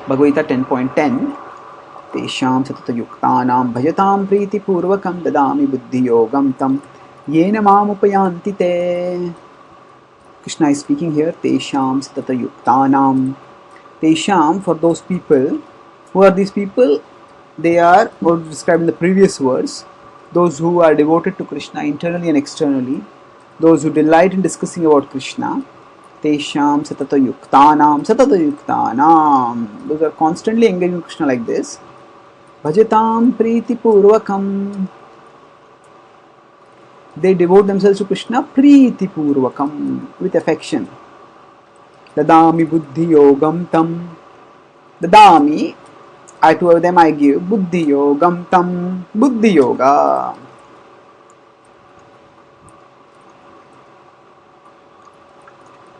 Bhagavad Gita 10.10. Tesham satatayuktanam bhajatam pritipurvakam dadami buddhiyogam tam yena mam upayanti te. Krishna is speaking here. Tesham satatayuktanam. Tesham, for those people. Who are these people? They are, what described in the previous verse, those who are devoted to Krishna internally and externally, those who delight in discussing about Krishna. Tesham satatayuktanam. Those are constantly engaged in Krishna like this. Bhajatam priti purvakam. They devote themselves to Krishna priti purvakam, with affection. Dadami buddhi yogam tam. Dadami, to them I give buddhi yogam tam. Buddhi yoga.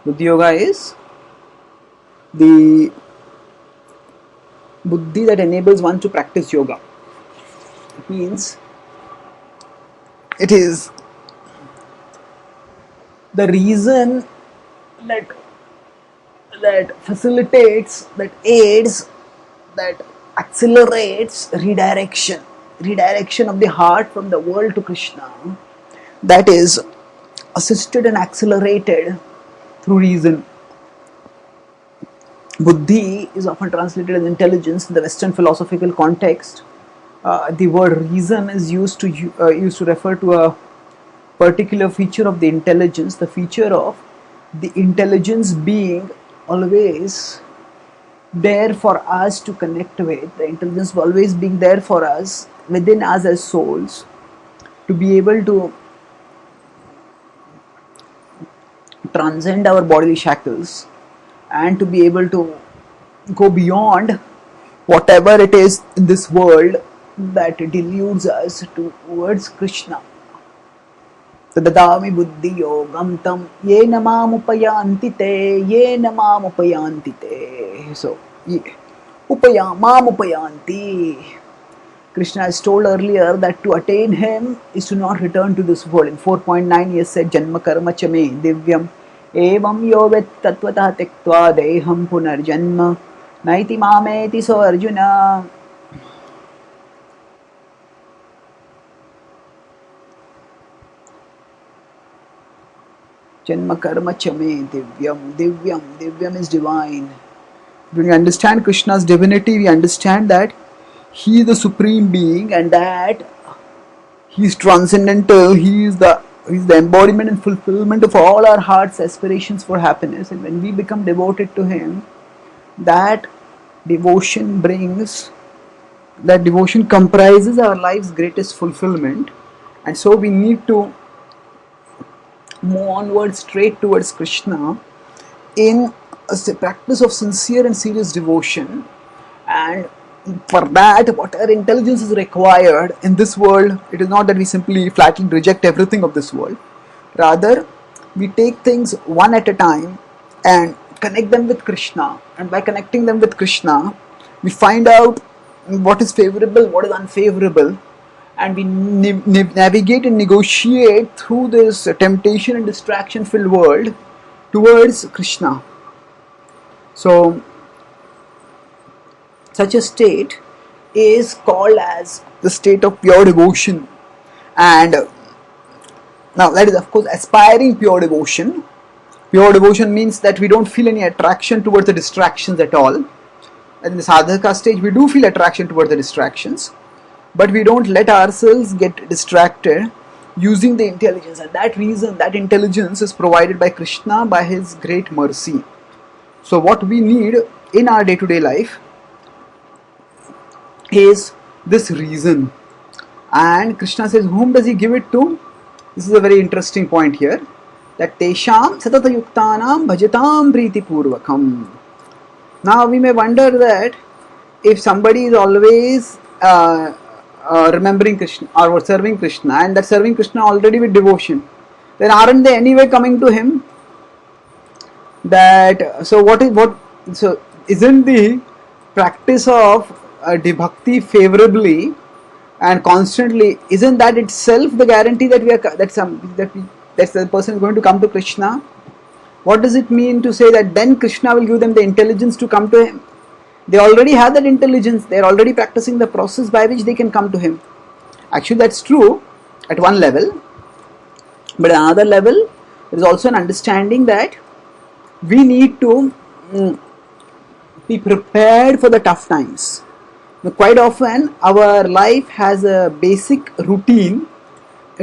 Buddhi yoga is the buddhi that enables one to practice yoga. It means it is the reason that facilitates, that aids, that accelerates redirection of the heart from the world to Krishna, that is assisted and accelerated through reason. Buddhi is often translated as intelligence in the Western philosophical context. The word reason is used to refer to a particular feature of the intelligence, the feature of the intelligence being always there for us to connect with, the intelligence always being there for us, within us as souls, to be able to transcend our bodily shackles and to be able to go beyond whatever it is in this world that deludes us towards Krishna. Tadadami buddhi yogam tam yena mam upayanti te, yena mam upayanti te. So, mam upayanti. Krishna has told earlier that to attain him is to not return to this world. In 4.9 he has said janma karma chame divyam evam yovet tatvatah tektva deham punarjanma naiti mameti so Arjuna. Janma karma chame divyam. Divyam is divine. When we understand Krishna's divinity, we understand that he is the supreme being and that he is transcendental. He is the embodiment and fulfillment of all our heart's aspirations for happiness. And when we become devoted to him, that devotion comprises our life's greatest fulfillment. And so we need to move onward straight towards Krishna in a practice of sincere and serious devotion. And for that, whatever intelligence is required in this world, it is not that we simply flatly reject everything of this world. Rather, we take things one at a time and connect them with Krishna. And by connecting them with Krishna, we find out what is favorable, what is unfavorable, and we navigate and negotiate through this temptation and distraction filled world towards Krishna. So, such a state is called as the state of pure devotion. And now that is of course aspiring pure devotion. Pure devotion means that we don't feel any attraction towards the distractions at all. In the sadhaka stage we do feel attraction towards the distractions, but we don't let ourselves get distracted using the intelligence. And that reason, that intelligence is provided by Krishna by his great mercy. So what we need in our day-to-day life is this reason. And Krishna says, whom does he give it to? This is a very interesting point here. That Tesham satatayuktanam bhajatam priti purvakam. Now we may wonder that if somebody is always remembering Krishna or serving Krishna, and that serving Krishna already with devotion, then aren't they anyway coming to him? So isn't the practice of bhakti favorably and constantly, isn't that itself the guarantee that the person is going to come to Krishna? What does it mean to say that then Krishna will give them the intelligence to come to him? They already have that intelligence. They are already practicing the process by which they can come to Him. Actually, that's true at one level. But at another level, there is also an understanding that we need to be prepared for the tough times. Now, quite often, our life has a basic routine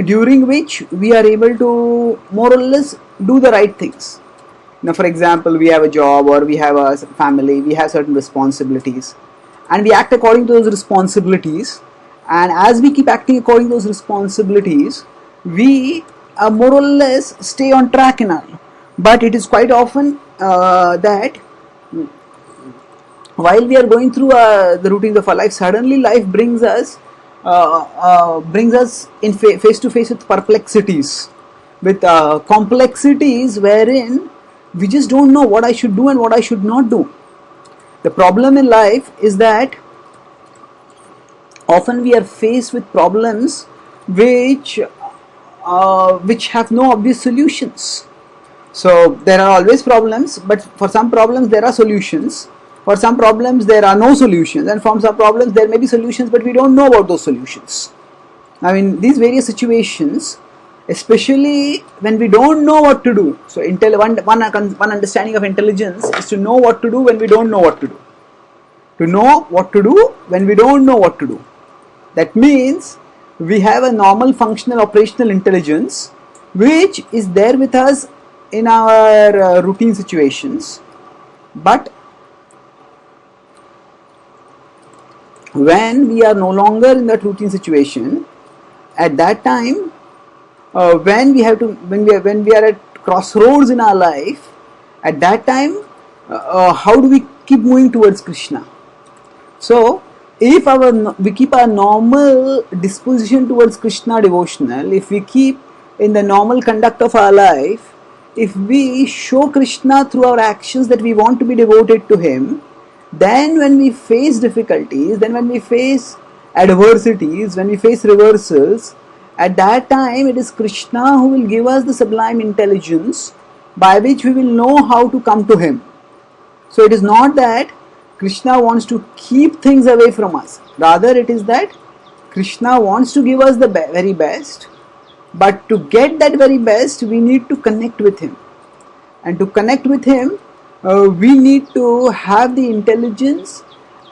during which we are able to more or less do the right things. Now, for example, we have a job or we have a family, we have certain responsibilities, and we act according to those responsibilities. And as we keep acting according to those responsibilities, we more or less stay on track in our. But it is quite often that while we are going through the routines of our life, suddenly life brings us in face to face with perplexities, with complexities wherein we just don't know what I should do and what I should not do. The problem in life is that often we are faced with problems which have no obvious solutions. So there are always problems, but for some problems there are solutions. For some problems there are no solutions, and for some problems there may be solutions, but we don't know about those solutions. Now in these various situations, especially when we don't know what to do, so one understanding of intelligence is to know what to do when we don't know what to do. To know what to do when we don't know what to do. That means we have a normal functional operational intelligence which is there with us in our routine situations, but when we are no longer in that routine situation, at that time, when we are at crossroads in our life, at that time, how do we keep moving towards Krishna? So, if we keep our normal disposition towards Krishna devotional, if we keep in the normal conduct of our life, if we show Krishna through our actions that we want to be devoted to Him, then when we face difficulties, then when we face adversities, when we face reversals, at that time it is Krishna who will give us the sublime intelligence by which we will know how to come to Him. So it is not that Krishna wants to keep things away from us. Rather, it is that Krishna wants to give us the very best, but to get that very best, we need to connect with Him. And to connect with Him, we need to have the intelligence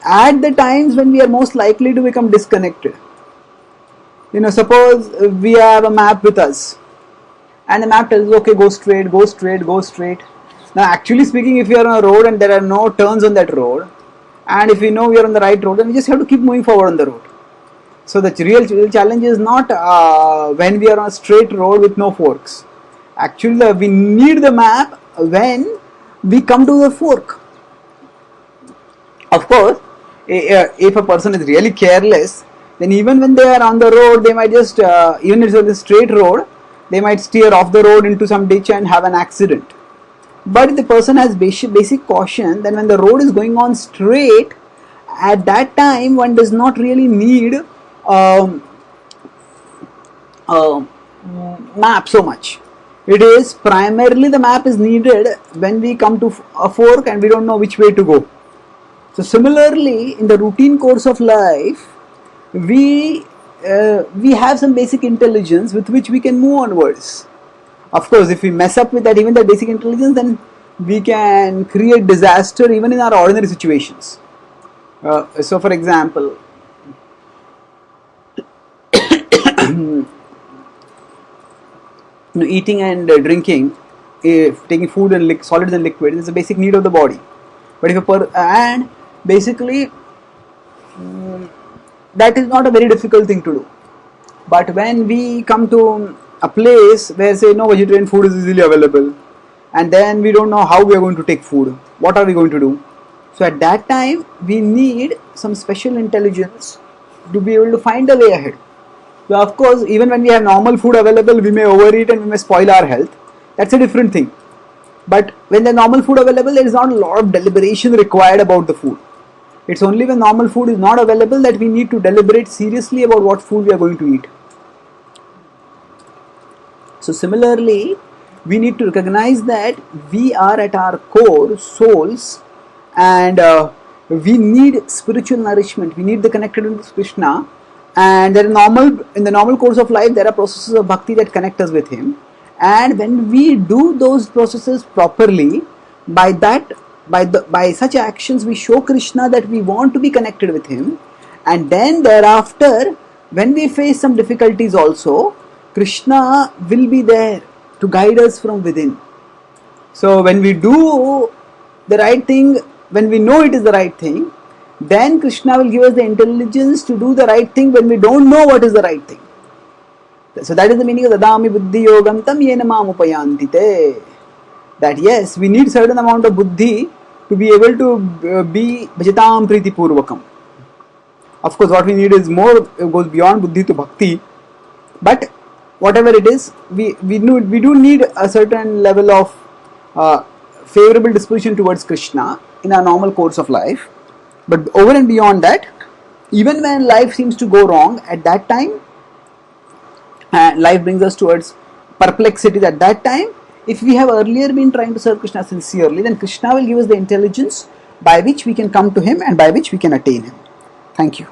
at the times when we are most likely to become disconnected. Suppose we have a map with us, and the map tells us, okay, go straight, go straight, go straight. Now, actually speaking, if you are on a road and there are no turns on that road, and if we know we are on the right road, then we just have to keep moving forward on the road. So the real challenge is not when we are on a straight road with no forks. Actually, we need the map when we come to the fork. Of course, if a person is really careless, then even when they are on the road, they might just, even if it's a straight road, they might steer off the road into some ditch and have an accident. But if the person has basic caution, then when the road is going on straight, at that time one does not really need map so much. It is primarily the map is needed when we come to a fork and we don't know which way to go. So similarly, in the routine course of life, we have some basic intelligence with which we can move onwards. Of course, if we mess up with that, even the basic intelligence, then we can create disaster even in our ordinary situations. So, for example, eating and drinking, taking food and solids and liquids is a basic need of the body. But if and basically that is not a very difficult thing to do. But when we come to a place where say no vegetarian food is easily available, and then we don't know how we are going to take food, what are we going to do? So at that time we need some special intelligence to be able to find a way ahead. So of course, even when we have normal food available, we may overeat and we may spoil our health. That's a different thing. But when the normal food available, there is not a lot of deliberation required about the food. It's only when normal food is not available that we need to deliberate seriously about what food we are going to eat. So similarly, we need to recognize that we are at our core souls, and we need spiritual nourishment, we need the connectivity with Krishna, and in the normal course of life there are processes of bhakti that connect us with him, and when we do those processes properly, by that by such actions we show Krishna that we want to be connected with him, and then thereafter when we face some difficulties also, Krishna will be there to guide us from within. So when we do the right thing, when we know it is the right thing, then Krishna will give us the intelligence to do the right thing when we don't know what is the right thing. So that is the meaning of Dadami Buddhi Yogam Tam Yena Mam Upayanti Te. That yes, we need certain amount of buddhi to be able to be Bhajatam Priti Purvakam. Of course, what we need is more, goes beyond buddhi to bhakti. But whatever it is, we do need a certain level of favorable disposition towards Krishna in our normal course of life. But over and beyond that, even when life seems to go wrong, at that time, life brings us towards perplexities at that time, if we have earlier been trying to serve Krishna sincerely, then Krishna will give us the intelligence by which we can come to him and by which we can attain him. Thank you.